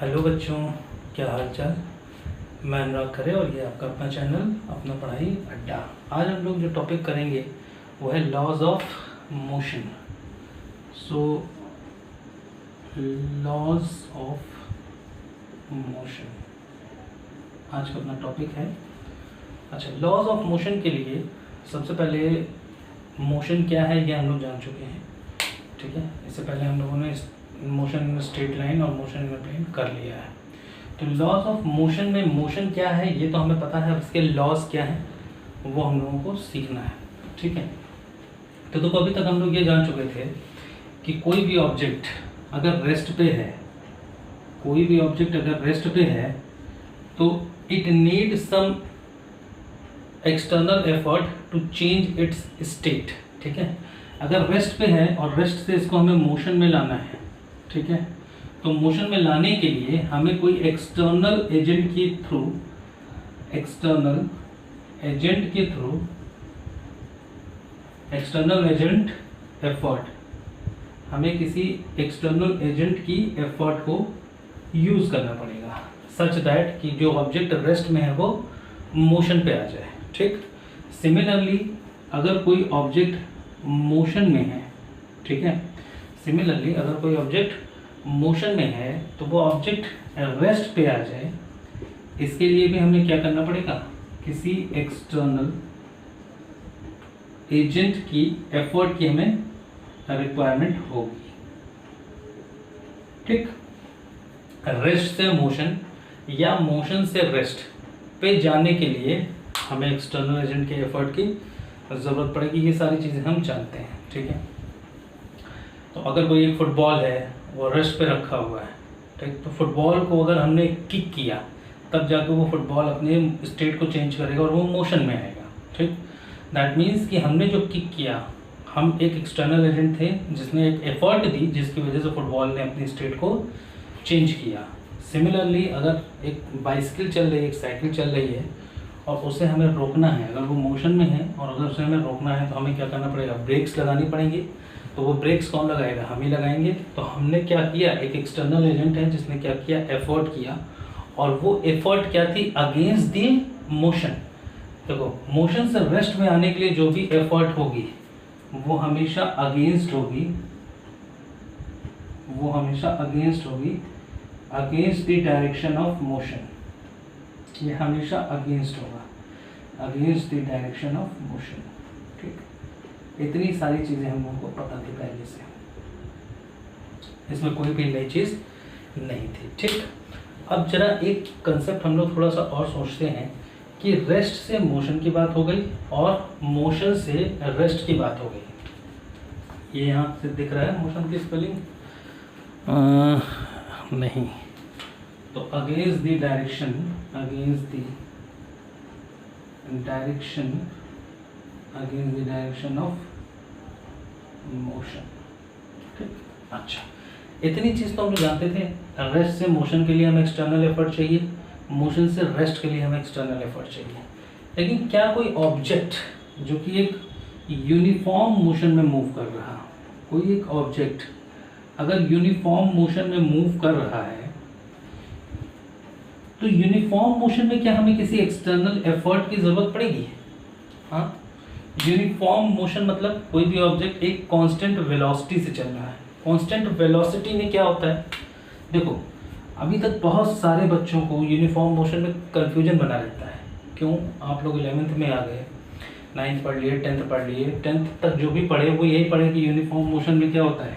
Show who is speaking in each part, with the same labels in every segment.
Speaker 1: Hello बच्चों, क्या हाल चाल। मैं अनुराग खरे और ये आपका अपना चैनल अपना पढ़ाई अड्डा। आज हम लोग जो टॉपिक करेंगे वो है laws of motion. So laws of motion आज का अपना टॉपिक है। अच्छा, लॉज ऑफ मोशन के लिए सबसे पहले मोशन क्या है ये हम लोग जान चुके हैं, ठीक है। इससे पहले हम लोगों ने मोशन इन स्ट्रेट लाइन और मोशन इन प्लेन कर लिया है। तो लॉज ऑफ मोशन में मोशन क्या है ये तो हमें पता है, अब इसके लॉज क्या है वो हम लोगों को सीखना है, ठीक है। तो देखो, अभी तक हम लोग ये जान चुके थे कि कोई भी ऑब्जेक्ट अगर रेस्ट पे है, कोई भी ऑब्जेक्ट अगर रेस्ट पे है तो it need some external effort to change its state, ठीक है। अगर रेस्ट पे है और रेस्ट से इसको हमें मोशन में लाना है, ठीक है, तो मोशन में लाने के लिए हमें कोई एक्सटर्नल एजेंट के थ्रू एक्सटर्नल एजेंट एफर्ट, हमें किसी एक्सटर्नल एजेंट की एफर्ट को यूज करना पड़ेगा सच दैट कि जो ऑब्जेक्ट रेस्ट में है वो मोशन पे आ जाए, ठीक। सिमिलरली अगर कोई ऑब्जेक्ट मोशन में है, ठीक है, सिमिलरली अगर कोई ऑब्जेक्ट मोशन में है तो वो ऑब्जेक्ट रेस्ट पे आ जाए, इसके लिए भी हमें क्या करना पड़ेगा, किसी एक्सटर्नल एजेंट की एफर्ट की हमें रिक्वायरमेंट होगी, ठीक। रेस्ट से मोशन या मोशन से रेस्ट पे जाने के लिए हमें एक्सटर्नल एजेंट के एफर्ट की ज़रूरत पड़ेगी। ये सारी चीज़ें हम जानते हैं, ठीक है। तो अगर कोई एक फुटबॉल है वो रेस्ट पे रखा हुआ है, ठीक, तो फुटबॉल को अगर हमने किक किया तब जाकर वो फुटबॉल अपने स्टेट को चेंज करेगा और वो मोशन में आएगा, ठीक। दैट मीन्स कि हमने जो किक किया, हम एक एक्सटर्नल एजेंट थे जिसने एक एफर्ट दी जिसकी वजह से फुटबॉल ने अपनी स्टेट को चेंज किया। सिमिलरली अगर एक बाइसिकल चल रही है, एक साइकिल चल रही है और उसे हमें रोकना है, अगर वो मोशन में है और अगर उसे हमें रोकना है तो हमें क्या करना पड़ेगा, ब्रेक्स लगानी पड़ेंगी। तो वो ब्रेक्स कौन लगाएगा, हम ही लगाएंगे। तो हमने क्या किया, एक एक्सटर्नल एजेंट है जिसने क्या किया, एफर्ट किया, और वो एफर्ट क्या थी, अगेंस्ट दी मोशन। देखो, मोशन से रेस्ट में आने के लिए जो भी एफर्ट होगी वो हमेशा अगेंस्ट होगी, वो हमेशा अगेंस्ट होगी, against the direction of motion. ये हमेशा अगेंस्ट होगा, against the direction of motion, ठीक। इतनी सारी चीज़ें हम लोगों को पता थी पहले से, इसमें कोई भी नई चीज़ नहीं थी, ठीक। अब जरा एक कंसेप्ट हम लोग थोड़ा सा और सोचते हैं कि रेस्ट से मोशन की बात हो गई और मोशन से रेस्ट की बात हो गई। ये यहाँ से दिख रहा है मोशन की स्पेलिंग, नहीं, तो against the direction, against the direction of motion, ठीक। अच्छा, इतनी चीज़ तो हम लोग जानते थे। रेस्ट से मोशन के लिए हमें एक्सटर्नल एफर्ट चाहिए, मोशन से रेस्ट के लिए हमें एक्सटर्नल एफर्ट चाहिए। लेकिन क्या कोई ऑब्जेक्ट जो कि एक यूनिफॉर्म मोशन में मूव कर रहा, कोई एक ऑब्जेक्ट अगर यूनिफॉर्म मोशन में मूव कर रहा है तो यूनिफॉर्म मोशन में क्या हमें किसी एक्सटर्नल एफर्ट की ज़रूरत पड़ेगी? हाँ, यूनिफॉर्म मोशन मतलब कोई भी ऑब्जेक्ट एक कांस्टेंट वेलोसिटी से चल रहा है। कांस्टेंट वेलोसिटी में क्या होता है, देखो, अभी तक बहुत सारे बच्चों को यूनिफॉर्म मोशन में कंफ्यूजन बना रहता है। क्यों? आप लोग 11th में आ गए, 9th पढ़ लिए, 10th पढ़ लिए, 10th तक जो भी पढ़े वो यही पढ़े कि यूनिफॉर्म मोशन में क्या होता है,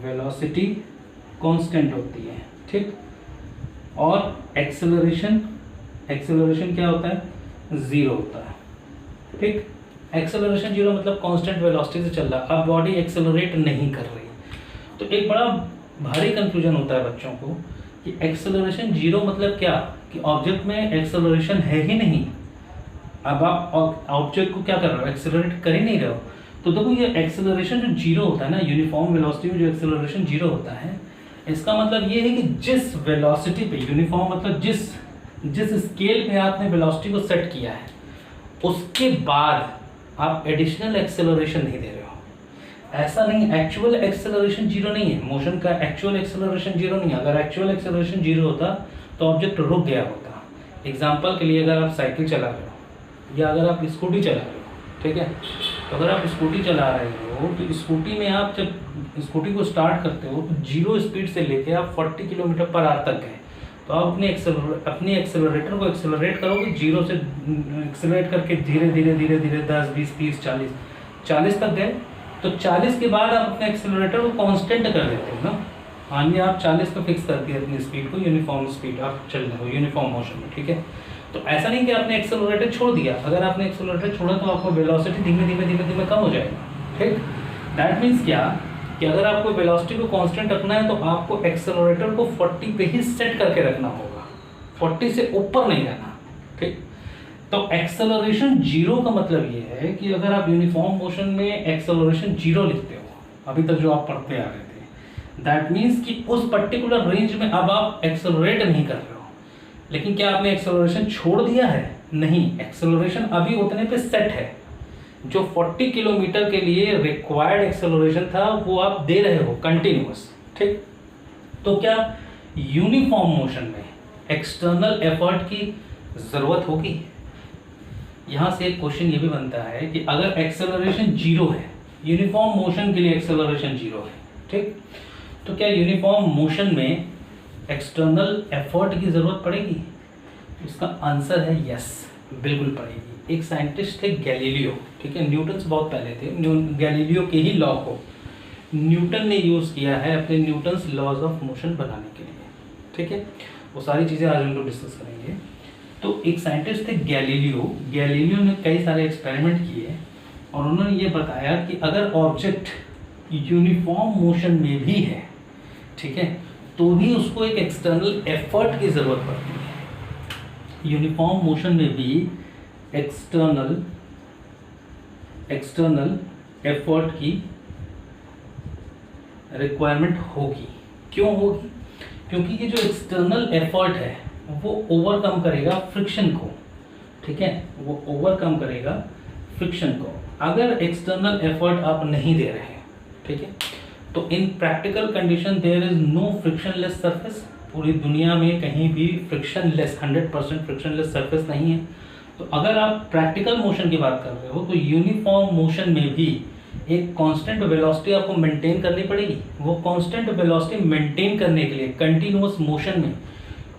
Speaker 1: वेलोसिटी कांस्टेंट होती है, ठीक। और एक्सेलरेशन क्या होता है, ज़ीरो होता है, ठीक। एक्सेलरेशन जीरो मतलब कांस्टेंट वेलोसिटी से चल रहा है, अब बॉडी एक्सेलरेट नहीं कर रही। तो एक बड़ा भारी कंफ्यूजन होता है बच्चों को कि एक्सेलरेशन जीरो मतलब क्या, कि ऑब्जेक्ट में एक्सेलरेशन है ही नहीं। अब आप ऑब्जेक्ट को क्या कर रहे हो, एक्सेलरेट कर ही नहीं रहे हो। तो देखो, ये एक्सेलरेशन जो जीरो होता है ना, यूनिफॉर्म वेलोसिटी में जो एक्सेलरेशन जीरो होता है, इसका मतलब ये है कि जिस वेलोसिटी पे, यूनिफॉर्म मतलब जिस स्केल पे आपने वेलोसिटी को सेट किया है उसके बाद आप एडिशनल एक्सेलरेशन नहीं दे रहे हो। ऐसा नहीं, एक्चुअल एक्सेलरेशन जीरो नहीं है, मोशन का एक्चुअल एक्सेलरेशन जीरो नहीं है। अगर एक्चुअल एक्सेलरेशन जीरो होता तो ऑब्जेक्ट रुक गया होता। एग्जांपल के लिए अगर आप साइकिल चला रहे हो या अगर आप स्कूटी चला रहे हो, ठीक है, तो अगर आप स्कूटी चला रहे हो तो स्कूटी में आप जब स्कूटी को स्टार्ट करते हो तो जीरो स्पीड से लेके आप 40 किलोमीटर पर आवर तक गए, तो आप अपने एक्सेलरेटर को एक्सेलरेट करोगे, जीरो से एक्सेलरेट करके धीरे धीरे धीरे धीरे 10, 20, 30, 40 तक गए, तो 40 के बाद आप अपने एक्सेलरेटर को कांस्टेंट कर देते हो ना। हाँ जी, आप 40 पे फिक्स करके अपनी स्पीड को यूनिफॉर्म स्पीड आप चल रहे हो यूनिफॉर्म मोशन में, ठीक है। तो ऐसा नहीं कि आपने एक्सेलरेटर छोड़ दिया, अगर आपने एक्सेलरेटर छोड़ा तो आपको वेलोसिटी धीमे धीमे धीमे धीमे कम हो जाएगा, ठीक। दैट मीन्स क्या कि अगर आपको वेलोसिटी को कांस्टेंट रखना है तो आपको एक्सेलरेटर को 40 पे ही सेट करके रखना होगा, 40 से ऊपर नहीं जाना, ठीक। तो एक्सेलरेशन जीरो का मतलब ये है कि अगर आप यूनिफॉर्म मोशन में एक्सेलरेशन जीरो लिखते हो, अभी तक जो आप पढ़ते आ रहे थे, दैट मीन्स कि उस पर्टिकुलर रेंज में अब आप एक्सेलरेट नहीं कर रहे हो। लेकिन क्या आपने एक्सेलरेशन छोड़ दिया है? नहीं, एक्सेलरेशन अभी उतने पे सेट है। जो 40 किलोमीटर के लिए रिक्वायर्ड एक्सेलरेशन था वो आप दे रहे हो कंटिन्यूअस, ठीक। तो क्या यूनिफॉर्म मोशन में एक्सटर्नल एफर्ट की जरूरत होगी? यहां से एक क्वेश्चन ये भी बनता है कि अगर एक्सेलरेशन जीरो है, यूनिफॉर्म मोशन के लिए एक्सेलरेशन जीरो है, ठीक, तो क्या यूनिफॉर्म मोशन में एक्सटर्नल एफर्ट की जरूरत पड़ेगी? इसका आंसर है यस, बिल्कुल पड़ेगी। एक साइंटिस्ट थे गैलीलियो, ठीक है, न्यूटन से बहुत पहले थे, गैलीलियो के ही लॉ को न्यूटन ने यूज किया है अपने न्यूटन्स लॉज ऑफ मोशन बनाने के लिए, ठीक है। वो सारी चीजें आज हम लोग डिस्कस करेंगे। तो एक साइंटिस्ट थे गैलीलियो ने कई सारे एक्सपेरिमेंट किए और उन्होंने ये बताया कि अगर ऑब्जेक्ट यूनिफॉर्म मोशन में भी है, ठीक है, तो भी उसको एक एक्सटर्नल एफर्ट की जरूरत पड़ती है। यूनिफॉर्म मोशन में भी एक्सटर्नल एफर्ट की रिक्वायरमेंट होगी। क्यों होगी? क्योंकि ये जो एक्सटर्नल एफर्ट है वो ओवरकम करेगा फ्रिक्शन को, ठीक है, वो ओवरकम करेगा फ्रिक्शन को। अगर एक्सटर्नल एफर्ट आप नहीं दे रहे हैं, ठीक है, तो in practical condition there is no frictionless surface. पूरी दुनिया में कहीं भी फ्रिक्शनलेस 100% फ्रिक्शनलेस सरफेस नहीं है। तो अगर आप प्रैक्टिकल मोशन की बात कर रहे हो तो यूनिफॉर्म मोशन में भी एक कांस्टेंट वेलोसिटी आपको मेंटेन करनी पड़ेगी। वो कांस्टेंट वेलोसिटी मेंटेन करने के लिए कंटिन्यूअस मोशन में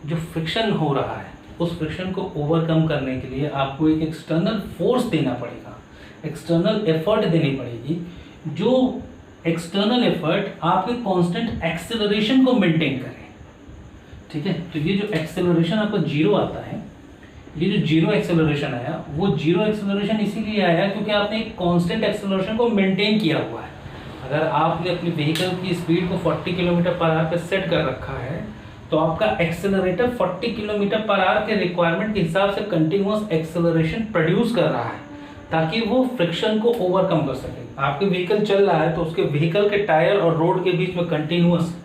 Speaker 1: जो फ्रिक्शन हो रहा है उस फ्रिक्शन को ओवरकम करने के लिए आपको एक एक्सटर्नल फोर्स देना पड़ेगा, एक्सटर्नल एफर्ट देनी पड़ेगी। जो एक्सटर्नल एफर्ट आपके कांस्टेंट एक्सेलरेशन को मेंटेन करे, ठीक है। तो ये जो एक्सेलरेशन आपका जीरो आता है, ये जो जीरो एक्सेलरेशन आया वो जीरो एक्सेलरेशन इसीलिए आया क्योंकि आपने एक कांस्टेंट एक्सेलरेशन को मेंटेन किया हुआ है। अगर आपने अपनी व्हीकल की स्पीड को 40 किलोमीटर पर आवर पे सेट कर रखा है तो आपका एक्सेलरेटर 40 किलोमीटर पर आवर के रिक्वायरमेंट के हिसाब से कंटिन्यूअस एक्सेलरेशन प्रोड्यूस कर रहा है ताकि वो फ्रिक्शन को ओवरकम कर सके। आपके व्हीकल चल रहा है तो उसके व्हीकल के टायर और रोड के बीच में कंटिन्यूअस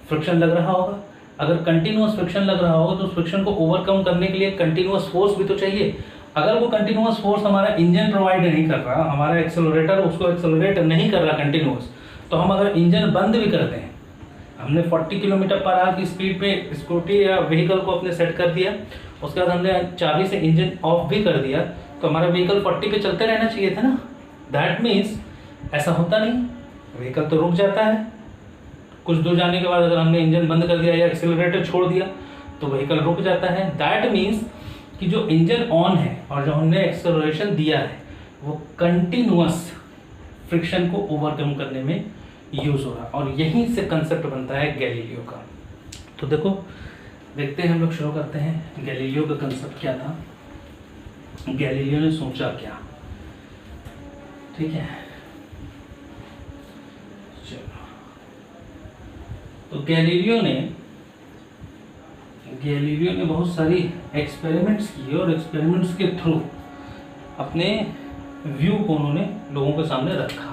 Speaker 1: फ्रिक्शन लग रहा होगा। अगर कंटिन्यूअस फ्रिक्शन लग रहा होगा तो उस फ्रिक्शन को ओवरकम करने के लिए कंटिन्यूअस फोर्स भी तो चाहिए। अगर वो कंटिन्यूअस फोर्स हमारा इंजन प्रोवाइड नहीं कर रहा, हमारा एक्सेलरेटर उसको एक्सेलरेट नहीं कर रहा कंटिन्यूअस, तो हम अगर इंजन बंद भी करते हैं, हमने 40 किलोमीटर पर आवर की स्पीड पे स्कूटी या व्हीकल को अपने सेट कर दिया, उसके बाद हमने चाबी से इंजन ऑफ भी कर दिया, तो हमारा व्हीकल 40 पे चलते रहना चाहिए था ना। दैट मीन्स ऐसा होता नहीं, व्हीकल तो रुक जाता है। कुछ दूर जाने के बाद अगर हमने इंजन बंद कर दिया या एक्सेलरेटर छोड़ दिया तो व्हीकल रुक जाता है। दैट मीन्स कि जो इंजन ऑन है और जो हमने एक्सेलरेशन दिया है वो कंटिन्यूअस फ्रिक्शन को ओवरकम करने में यूज हो रहा है, और यहीं से कंसेप्ट बनता है गैलीलियो का। तो देखते हैं, हम लोग शुरू करते हैं। गैलीलियो का कंसेप्ट क्या था, गैलीलियो ने सोचा क्या, ठीक है। चलो, तो गैलीलियो ने बहुत सारी एक्सपेरिमेंट्स किए और एक्सपेरिमेंट्स के थ्रू अपने व्यू को उन्होंने लोगों के सामने रखा।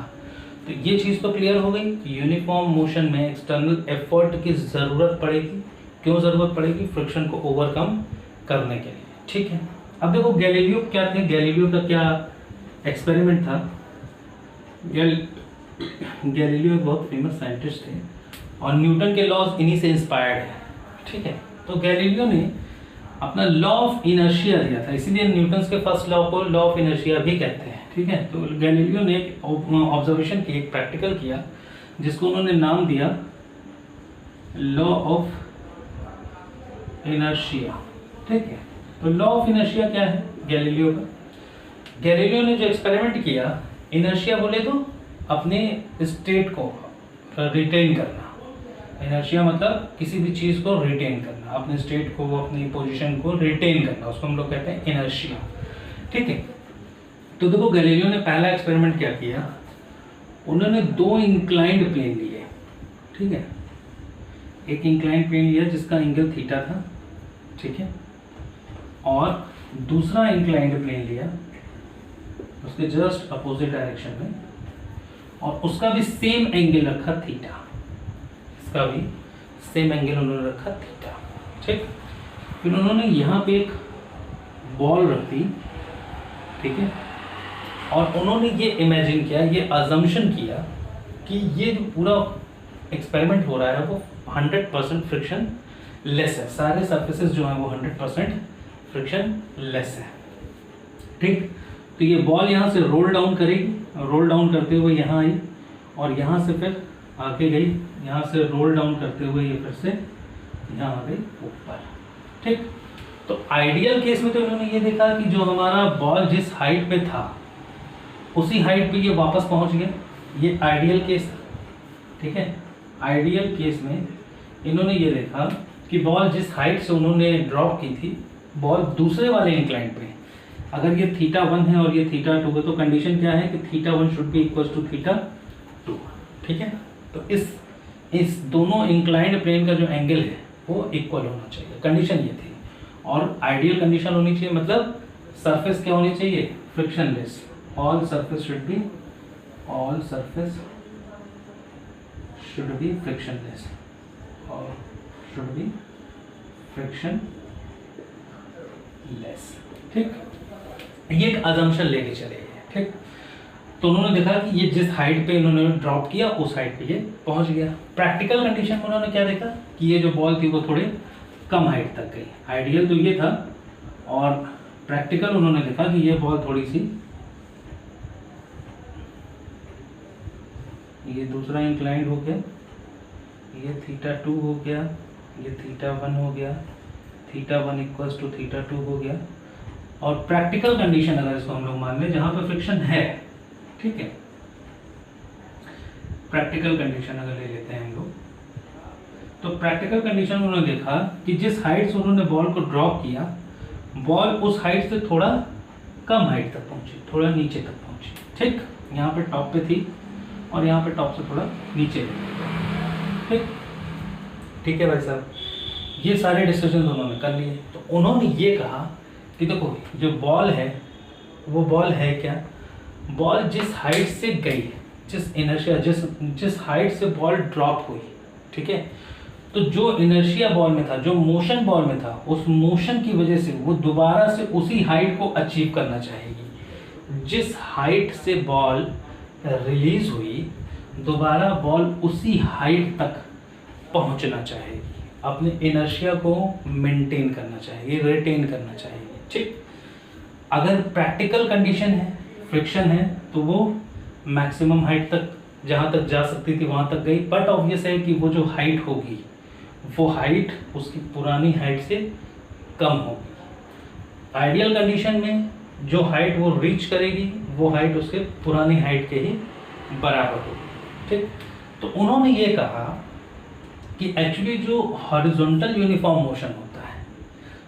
Speaker 1: तो ये चीज़ तो क्लियर हो गई कि यूनिफॉर्म मोशन में एक्सटर्नल एफर्ट की ज़रूरत पड़ेगी। क्यों ज़रूरत पड़ेगी? फ्रिक्शन को ओवरकम करने के लिए, ठीक है। अब देखो गैलीलियो क्या थे, गैलीलियो का क्या एक्सपेरिमेंट था। गैलीलियो एक बहुत फेमस साइंटिस्ट थे और न्यूटन के लॉज इन्हीं से इंस्पायर्ड है, ठीक है। तो गैलीलियो ने अपना लॉ ऑफ इनर्शिया दिया था, इसीलिए न्यूटन के फर्स्ट लॉ को लॉ ऑफ इनर्शिया भी कहते हैं, ठीक है। तो गैलीलियो ने एक ऑब्जर्वेशन की, एक प्रैक्टिकल किया, जिसको उन्होंने नाम दिया लॉ ऑफ इनर्शिया, ठीक है। तो लॉ ऑफ इनर्शिया क्या है गैलीलियो का? गैलीलियो ने जो एक्सपेरिमेंट किया, इनर्शिया बोले तो अपने स्टेट को रिटेन करना, इनर्शिया मतलब किसी भी चीज़ को रिटेन करना, अपने स्टेट को, अपनी पोजीशन को रिटेन करना, उसको हम लोग कहते हैं इनर्शिया, ठीक है। तो देखो गैलीलियो ने पहला एक्सपेरिमेंट क्या किया, उन्होंने दो इंक्लाइंड प्लेन लिए, ठीक है। एक इंक्लाइंड प्लेन लिया जिसका एंगल थीटा था, ठीक है, और दूसरा इंक्लाइंड प्लेन लिया उसके जस्ट अपोजिट डायरेक्शन में, और उसका भी सेम एंगल रखा थीटा, इसका भी सेम एंगल उन्होंने रखा थीटा, ठीक। फिर उन्होंने यहाँ पे एक बॉल रख दी, ठीक है, और उन्होंने ये इमेजिन किया, ये अजम्पशन किया कि ये जो पूरा एक्सपेरिमेंट हो रहा है वो 100% फ्रिक्शन लेस है, सारे सरफेसेस जो हैं वो 100% फ्रिक्शन लेस है, ठीक। तो ये बॉल यहाँ से रोल डाउन करेगी, रोल डाउन करते हुए यहाँ आई और यहाँ से फिर आगे गई, यहाँ से रोल डाउन करते हुए ये फिर से यहाँ आ गई ऊपर, ठीक। तो आइडियल केस में तो इन्होंने ये देखा कि जो हमारा बॉल जिस हाइट पे था उसी हाइट पे ये वापस पहुँच गया, ये आइडियल केस, ठीक है। आइडियल केस में इन्होंने ये देखा कि बॉल जिस हाइट से उन्होंने ड्रॉप की थी, बॉल दूसरे वाले इंक्लाइन पे, अगर ये θ1 है और ये θ2 है, तो कंडीशन क्या है कि θ1 शुड बी इक्वल टू θ2, ठीक है। तो इस दोनों इंक्लाइंड प्लेन का जो एंगल है वो इक्वल होना चाहिए, कंडीशन ये थी। और आइडियल कंडीशन होनी चाहिए, मतलब सरफेस क्या होनी चाहिए, frictionless, all surface should be frictionless, और शुड बी फ्रिक्शनलेस, ठीक। ये एक अजम्पशन लेके चले गए, ठीक। तो उन्होंने देखा कि ये जिस हाइट पे इन्होंने ड्रॉप किया उस हाइट पे ये पहुंच गया। प्रैक्टिकल कंडीशन में उन्होंने क्या देखा कि ये जो बॉल थी वो थोड़ी कम हाइट तक गई, आइडियल तो ये था, और प्रैक्टिकल उन्होंने देखा कि ये बॉल थोड़ी सी, ये दूसरा इंक्लाइंड हो गया, ये θ2 हो गया, ये θ1 हो गया, θ1 इक्वल्स टू θ2 हो गया। और प्रैक्टिकल कंडीशन अगर इसको हम लोग मान लें जहाँ पे फ्रिक्शन है, ठीक है, प्रैक्टिकल कंडीशन अगर ले लेते हैं हम लोग, तो प्रैक्टिकल कंडीशन उन्होंने देखा कि जिस हाइट से उन्होंने बॉल को ड्रॉप किया, बॉल उस हाइट से थोड़ा कम हाइट तक पहुंची, थोड़ा नीचे तक पहुंची, ठीक। यहाँ पे टॉप पे थी और यहाँ पे टॉप से थोड़ा नीचे, ठीक, ठीक है भाई साहब। ये सारे डिस्कशन उन्होंने कर लिए। तो उन्होंने ये कहा कि देखो जो बॉल है वो बॉल है क्या, बॉल जिस हाइट से गई, जिस इनर्शिया, जिस हाइट से बॉल ड्रॉप हुई, ठीक है, तो जो इनर्शिया बॉल में था, जो मोशन बॉल में था, उस मोशन की वजह से वो दोबारा से उसी हाइट को अचीव करना चाहेगी। जिस हाइट से बॉल रिलीज हुई, दोबारा बॉल उसी हाइट तक पहुंचना चाहेगी, अपने इनर्शिया को मेंटेन करना चाहेगी, रिटेन करना चाहेगी, ठीक। अगर प्रैक्टिकल कंडीशन है, फ्रिक्शन है, तो वो मैक्सिमम हाइट तक जहाँ तक जा सकती थी वहाँ तक गई, बट ऑब्वियस है कि वो जो हाइट होगी वो हाइट उसकी पुरानी हाइट से कम होगी। आइडियल कंडीशन में जो हाइट वो रीच करेगी वो हाइट उसके पुरानी हाइट के ही बराबर होगी, ठीक। तो उन्होंने ये कहा कि एक्चुअली जो हॉरिजॉन्टल यूनिफॉर्म मोशन होता है,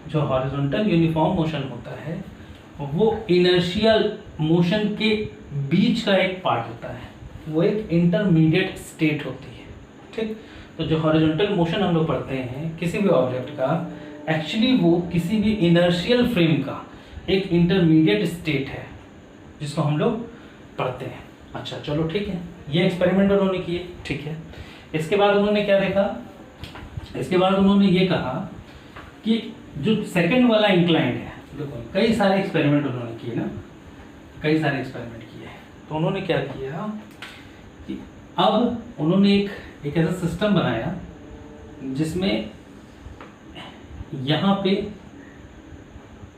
Speaker 1: जो हॉरिजॉन्टल यूनिफॉर्म मोशन होता है वो इनर्शियल मोशन के बीच का एक पार्ट होता है, वो एक इंटरमीडिएट स्टेट होती है, ठीक। तो जो हॉरिजॉन्टल मोशन हम लोग पढ़ते हैं किसी भी ऑब्जेक्ट का, एक्चुअली वो किसी भी इनर्शियल फ्रेम का एक इंटरमीडिएट स्टेट है जिसको हम लोग पढ़ते हैं। अच्छा चलो ठीक है, ये एक्सपेरिमेंट उन्होंने किए, ठीक है। इसके बाद उन्होंने क्या देखा, इसके बाद उन्होंने ये कहा कि जो सेकंड वाला इंक्लाइंड है, देखो कई सारे एक्सपेरिमेंट उन्होंने किए ना, कई सारे एक्सपेरिमेंट किए। तो उन्होंने क्या किया कि अब उन्होंने एक ऐसा सिस्टम बनाया जिसमें यहाँ पे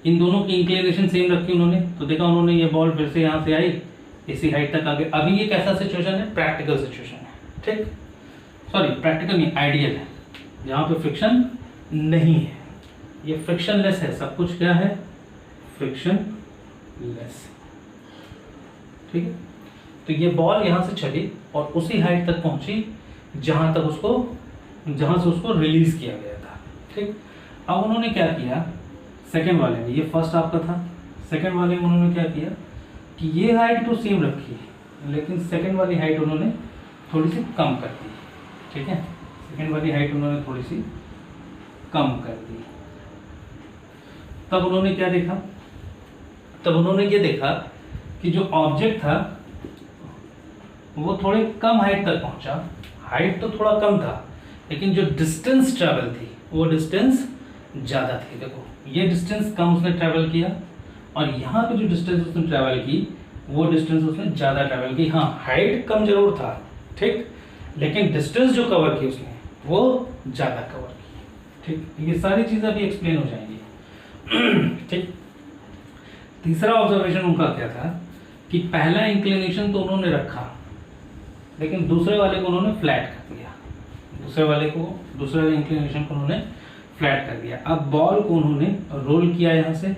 Speaker 1: इन दोनों की इंक्लिनेशन सेम रखी उन्होंने, तो देखा उन्होंने ये बॉल फिर से यहाँ से आई इसी हाइट तक आ गई। अभी ये कैसा सिचुएशन है? प्रैक्टिकल सिचुएशन है, ठीक, सॉरी प्रैक्टिकल नहीं, आइडियल है, जहाँ पे फ्रिक्शन नहीं है, ये फ्रिक्शनलेस है, सब कुछ क्या है? फ्रिक्शनलेस, ठीक है। तो ये बॉल यहाँ से चली और उसी हाइट तक पहुंची जहाँ से उसको रिलीज किया गया था, ठीक। अब उन्होंने क्या किया सेकेंड वाले में, ये फर्स्ट आपका था, सेकेंड वाले में उन्होंने क्या किया कि ये हाइट तो सेम रखी लेकिन सेकेंड वाली हाइट उन्होंने थोड़ी सी कम कर दी, ठीक है, सेकेंड वाली हाइट उन्होंने थोड़ी सी कम कर दी। तब उन्होंने क्या देखा? तब उन्होंने ये देखा कि जो ऑब्जेक्ट था वो थोड़े कम हाइट तक पहुंचा, हाइट तो थोड़ा कम था लेकिन जो डिस्टेंस ट्रैवल थी वो डिस्टेंस ज़्यादा थी। देखो ये डिस्टेंस कम उसने ट्रैवल किया और यहाँ पे जो डिस्टेंस उसने ट्रैवल की वो डिस्टेंस उसने ज़्यादा ट्रैवल की। हाँ हाइट कम जरूर था, ठीक, लेकिन डिस्टेंस जो कवर की उसने वो ज़्यादा कवर की, ठीक। ये सारी चीज़ें अभी एक्सप्लेन हो जाएंगी, ठीक। तीसरा ऑब्जर्वेशन उनका क्या था कि पहला इंक्लिनेशन तो उन्होंने रखा लेकिन दूसरे वाले को उन्होंने फ्लैट कर दिया, दूसरे वाले इंक्लिनेशन को उन्होंने फ्लैट कर दिया। अब बॉल को उन्होंने रोल किया यहाँ से,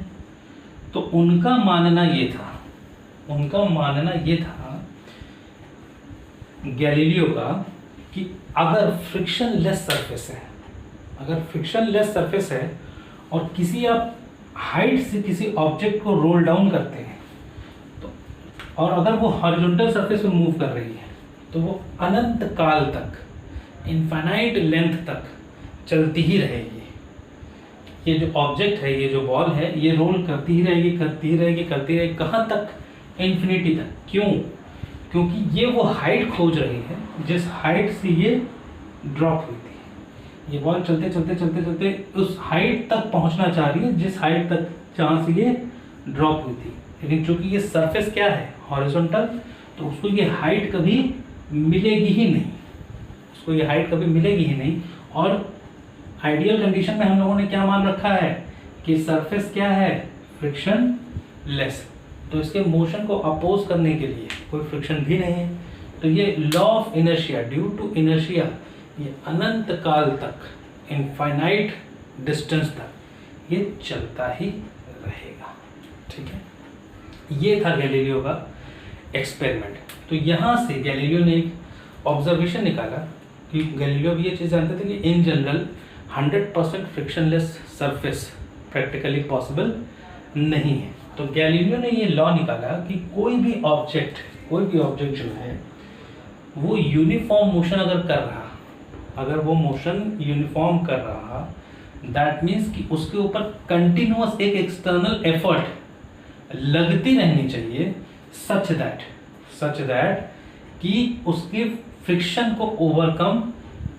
Speaker 1: तो उनका मानना ये था गैलीलियो का कि अगर फ्रिक्शनलेस सरफेस है और किसी आप हाइट से किसी ऑब्जेक्ट को रोल डाउन करते हैं तो और अगर वो हॉरिजॉन्टल सरफेस पे मूव कर रही है तो वो अनंत काल तक, इनफाइनाइट लेंथ तक चलती ही रहेगी। ये जो ऑब्जेक्ट है, ये जो बॉल है, ये रोल करती ही रहेगी कहाँ तक? इन्फिनिटी तक। क्यों? क्योंकि ये वो हाइट खोज रही है जिस हाइट से ये ड्रॉप हुई थी। ये बॉल चलते उस हाइट तक पहुंचना चाह रही है जिस हाइट तक जहाँ से ये ड्रॉप हुई थी, लेकिन चूंकि ये सरफेस क्या है? हॉरिजॉन्टल, तो उसको ये हाइट कभी मिलेगी ही नहीं। और आइडियल कंडीशन में हम लोगों ने क्या मान रखा है कि सरफेस क्या है? फ्रिक्शनलेस, तो इसके मोशन को अपोज करने के लिए कोई फ्रिक्शन भी नहीं है। तो ये law of inertia, due to inertia, ये अनंत काल तक, इनफाइनाइट डिस्टेंस तक ये चलता ही रहेगा, ठीक है। ये था गैलीलियो का एक्सपेरिमेंट। तो यहाँ से गैलीलियो ने एक ऑब्जर्वेशन निकाला कि गैलीलियो भी ये चीज़ जानते थे कि in general 100% frictionless surface practically possible नहीं है। तो गैलीलियो ने ये लॉ निकाला कि कोई भी ऑब्जेक्ट जो है वो यूनिफॉर्म मोशन अगर वो मोशन यूनिफॉर्म कर रहा, दैट मीन्स कि उसके ऊपर कंटिन्यूअस एक एक्सटर्नल एफर्ट लगती रहनी चाहिए सच दैट कि उसके फ्रिक्शन को ओवरकम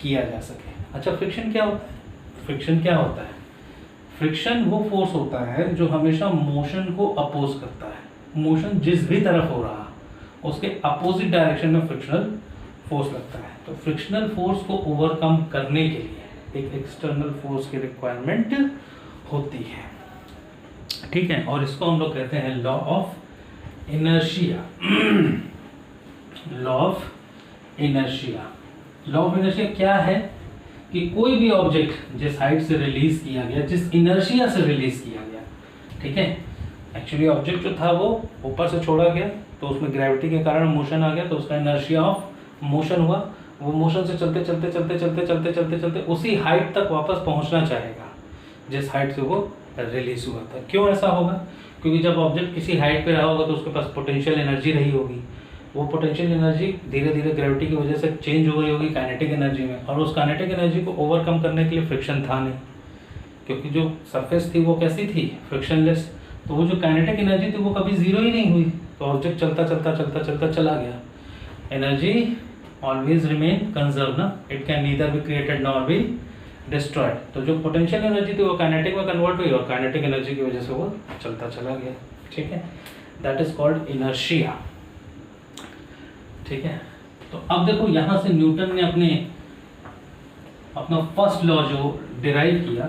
Speaker 1: किया जा सके। अच्छा, फ्रिक्शन क्या होता है? फ्रिक्शन वो फोर्स होता है जो हमेशा मोशन को अपोज करता है। मोशन जिस भी तरफ हो रहा उसके अपोजिट डायरेक्शन में फ्रिक्शनल फोर्स लगता है। तो फ्रिक्शनल फोर्स को ओवरकम करने के लिए एक एक्सटर्नल फोर्स की रिक्वायरमेंट होती है, ठीक है। और इसको हम लोग कहते हैं law of inertia. Law of inertia क्या है कि कोई भी ऑब्जेक्ट जिस हाइट से रिलीज किया गया, जिस इनर्शिया से रिलीज किया गया, ठीक है, एक्चुअली ऑब्जेक्ट जो था वो ऊपर से छोड़ा गया तो उसमें ग्रेविटी के कारण मोशन आ गया, तो उसका इनर्शिया ऑफ मोशन हुआ। वो मोशन से चलते उसी हाइट तक वापस पहुंचना चाहेगा जिस हाइट से वो रिलीज हुआ था। क्यों ऐसा होगा? क्योंकि जब ऑब्जेक्ट किसी हाइट पे रहा होगा तो उसके पास पोटेंशियल एनर्जी रही होगी। वो पोटेंशियल एनर्जी धीरे धीरे ग्रेविटी की वजह से चेंज हो गई होगी काइनेटिक एनर्जी में, और उस काइनेटिक एनर्जी को ओवरकम करने के लिए फ्रिक्शन था नहीं, क्योंकि जो सरफेस थी वो कैसी थी? फ्रिक्शनलेस। तो वो जो काइनेटिक एनर्जी थी वो कभी जीरो ही नहीं हुई, तो ऑब्जेक्ट चलता चला गया। एनर्जी ऑलवेज रिमेन कंजर्व ना, it can neither be created nor be destroyed. तो जो पोटेंशियल एनर्जी थी वो काइनेटिक में कन्वर्ट हुई और काइनेटिक एनर्जी की वजह से वो चलता चला गया, ठीक है। दैट इज कॉल्ड इनर्शिया, ठीक है। तो तो अब देखो यहाँ से न्यूटन ने अपना फर्स्ट लॉ जो डिराइव किया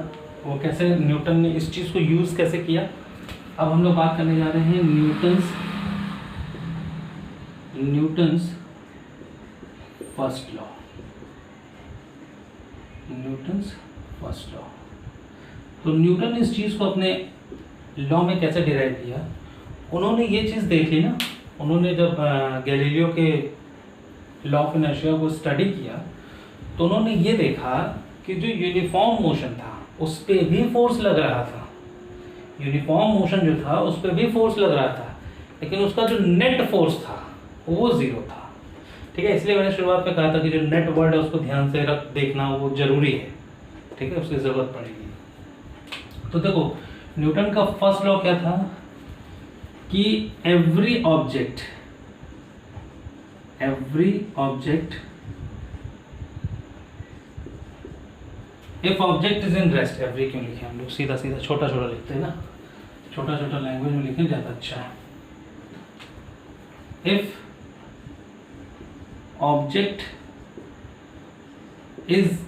Speaker 1: वो कैसे, न्यूटन ने इस चीज़ को यूज़ कैसे किया। अब हम लोग बात करने जा रहे हैं Newton's first law. Newton's first law, तो न्यूटन ने इस चीज़ को अपने लॉ में कैसे डिराइव किया। उन्होंने ये चीज़ देख ली ना, उन्होंने जब गैलीलियो के लॉ ऑफ इनर्शिया को स्टडी किया तो उन्होंने ये देखा कि जो यूनिफॉर्म मोशन था उस पर भी फोर्स लग रहा था, यूनिफॉर्म मोशन जो था उस पर भी फोर्स लग रहा था, लेकिन उसका जो नेट फोर्स था वो ज़ीरो था। ठीक है, इसलिए मैंने शुरुआत में कहा था कि जो नेट वर्ड है उसको ध्यान से देखना वो जरूरी है। ठीक है, उसकी ज़रूरत पड़ेगी। तो देखो न्यूटन का फर्स्ट लॉ क्या था कि every object if object is in rest, every क्यों लिखे हम लोग, सीधा सीधा छोटा छोटा लिखते हैं ना, छोटा छोटा लैंग्वेज में लिखने ज़्यादा अच्छा है। If object is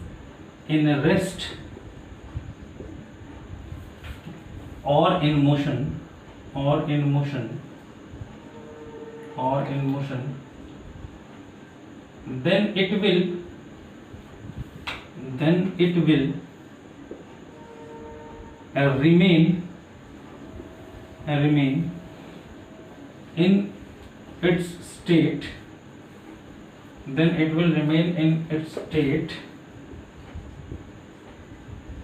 Speaker 1: in rest or in motion then it will remain in its state,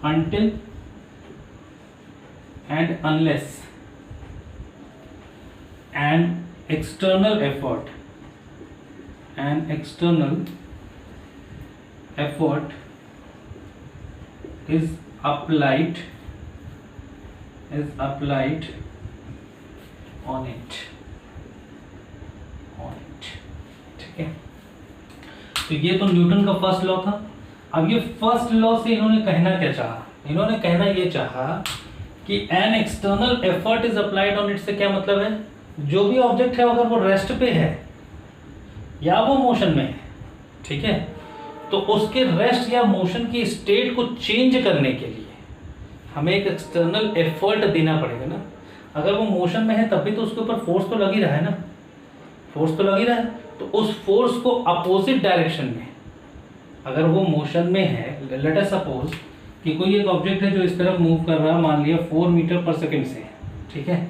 Speaker 1: until and unless an external effort is applied on it। ठीक है, तो ये तो न्यूटन का फर्स्ट लॉ था। अब ये फर्स्ट लॉ से इन्होंने कहना क्या चाहा, इन्होंने कहना ये चाहा कि an external effort is applied on it से क्या मतलब है, जो भी ऑब्जेक्ट है अगर वो रेस्ट पे है या वो मोशन में है, ठीक है, तो उसके रेस्ट या मोशन की स्टेट को चेंज करने के लिए हमें एक एक्सटर्नल एफर्ट देना पड़ेगा ना। अगर वो मोशन में है तब भी तो उसके ऊपर फोर्स तो लग ही रहा है ना, फोर्स तो लग ही रहा है, तो उस फोर्स को अपोजिट डायरेक्शन में, अगर वो मोशन में है, लेट अस सपोज कि कोई एक ऑब्जेक्ट है जो इस तरफ मूव कर रहा है, मान लिया 4 मीटर पर सेकंड से, ठीक है,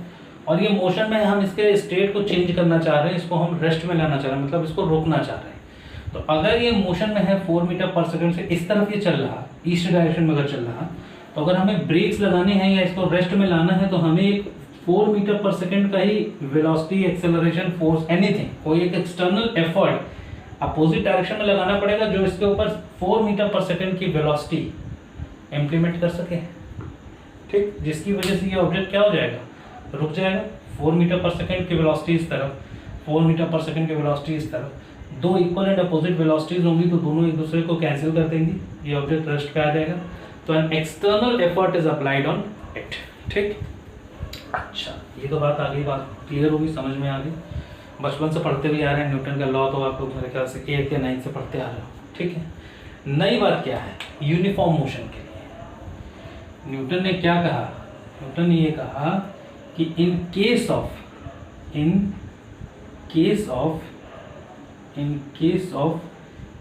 Speaker 1: और ये मोशन में, हम इसके स्टेट को चेंज करना चाह रहे हैं, इसको हम रेस्ट में लाना चाह रहे हैं, मतलब इसको रोकना चाह रहे हैं। तो अगर ये मोशन में है 4 मीटर पर सेकंड से इस तरफ ये चल रहा, ईस्ट डायरेक्शन में अगर चल रहा, तो अगर हमें ब्रेक्स लगाने हैं या इसको रेस्ट में लाना है तो हमें एक 4 मीटर पर सेकंड का ही वेलोसिटी, एक्सेलरेशन, फोर्स, एनीथिंग, कोई एक एक्सटर्नल एफर्ट अपोजिट डायरेक्शन में लगाना पड़ेगा जो इसके ऊपर 4 मीटर पर सेकंड की वेलोसिटी इम्प्लीमेंट कर सके, ठीक, जिसकी वजह से ये ऑब्जेक्ट क्या हो जाएगा, रुक जाएगा। 4 मीटर पर सेकंड की वेलोसिटी इस तरफ, 4 मीटर पर सेकंड की वेलोसिटी इस तरफ, दो इक्वल एंड अपोजिट वेलोसिटीज होंगी तो दोनों एक दूसरे को कैंसिल कर देंगी, ये ऑब्जेक्ट रेस्ट पे आ जाएगा। तो an external effort is applied on it, ठीक। अच्छा, ये तो बात आ गई, बात क्लियर होगी, समझ में आ गई। बचपन से पढ़ते भी आ रहे हैं न्यूटन का लॉ, तो आप लोग मेरे ख्याल से 8 या 9 से पढ़ते आ रहे हो, ठीक है। नई बात क्या है, यूनिफॉर्म मोशन के लिए न्यूटन ने क्या कहा, न्यूटन ने ये कहा कि in case of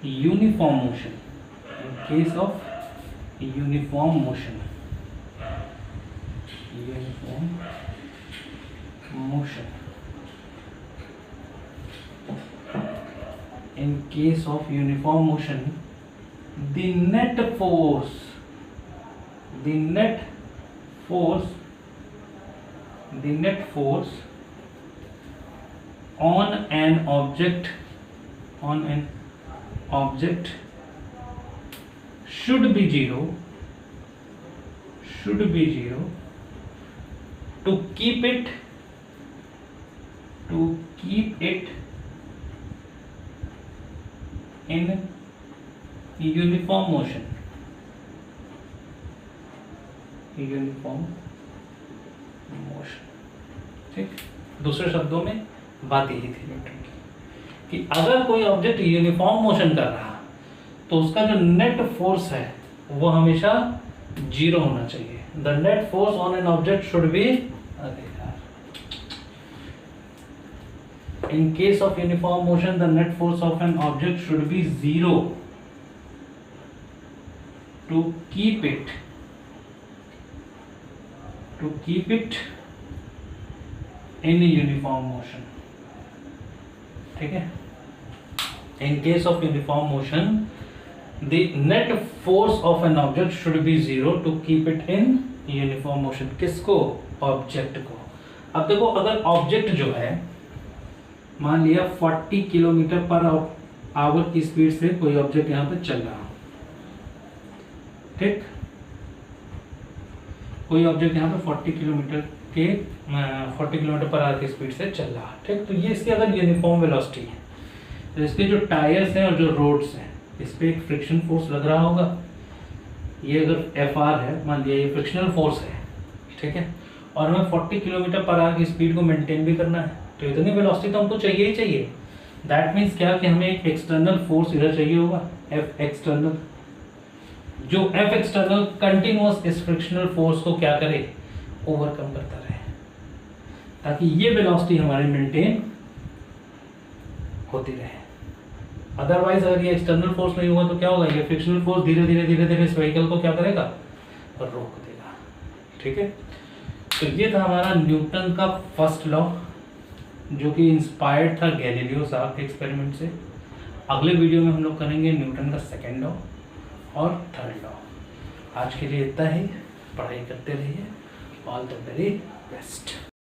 Speaker 1: uniform motion, in case of uniform motion, the net force on an object should be zero to keep it in uniform motion, ठीक। दूसरे शब्दों में बात यही थी न्यूटन की कि अगर कोई ऑब्जेक्ट यूनिफॉर्म मोशन कर रहा तो उसका जो नेट फोर्स है वो हमेशा 0 होना चाहिए। The net force on an object should be, in case of uniform motion the net force of an object should be 0 to keep it in uniform motion। ठीक है, in case of uniform motion the net force of an object should be 0 to keep it in uniform motion। किसको? Object को। अब देखो, अगर object जो है मान लिया 40 किलोमीटर पर आवर की स्पीड से कोई ऑब्जेक्ट यहां पे चल रहा, ठीक, कोई ऑब्जेक्ट यहां पे 40 किलोमीटर पर आवर की स्पीड से चल रहा, ठीक, तो ये इसकी अगर यूनिफॉर्म वेलोसिटी है तो इसके जो टायर्स हैं और जो रोड्स हैं इस पे एक फ्रिक्शन फोर्स लग रहा होगा। ये अगर Fr है, मान लिया ये फ्रिक्शनल फोर्स है, ठीक है, और हमें 40 किलोमीटर पर आवर की स्पीड को मेंटेन भी करना है, तो इतनी वेलोसिटी तो हमको चाहिए ही चाहिए। दैट मीन्स क्या कि हमें एक एक्सटर्नल फोर्स इधर चाहिए होगा, F एक्सटर्नल, जो F एक्सटर्नल कंटिन्यूअस इस फ्रिक्शनल फोर्स को क्या करे, ओवरकम करता रहे, ताकि ये वेलोसिटी हमारी मेंटेन होती रहे। अदरवाइज अगर ये एक्सटर्नल फोर्स नहीं होगा तो क्या होगा, ये फ्रिक्शनल फोर्स धीरे धीरे धीरे धीरे इस व्हीकल को क्या करेगा, रोक देगा। ठीक है, तो ये था हमारा न्यूटन का फर्स्ट लॉ, जो कि इंस्पायर्ड था गैलीलियो साहब के एक्सपेरिमेंट से। अगले वीडियो में हम लोग करेंगे न्यूटन का सेकेंड लॉ और थर्ड लॉ। आज के लिए इतना ही, पढ़ाई करते रहिए। All the very best.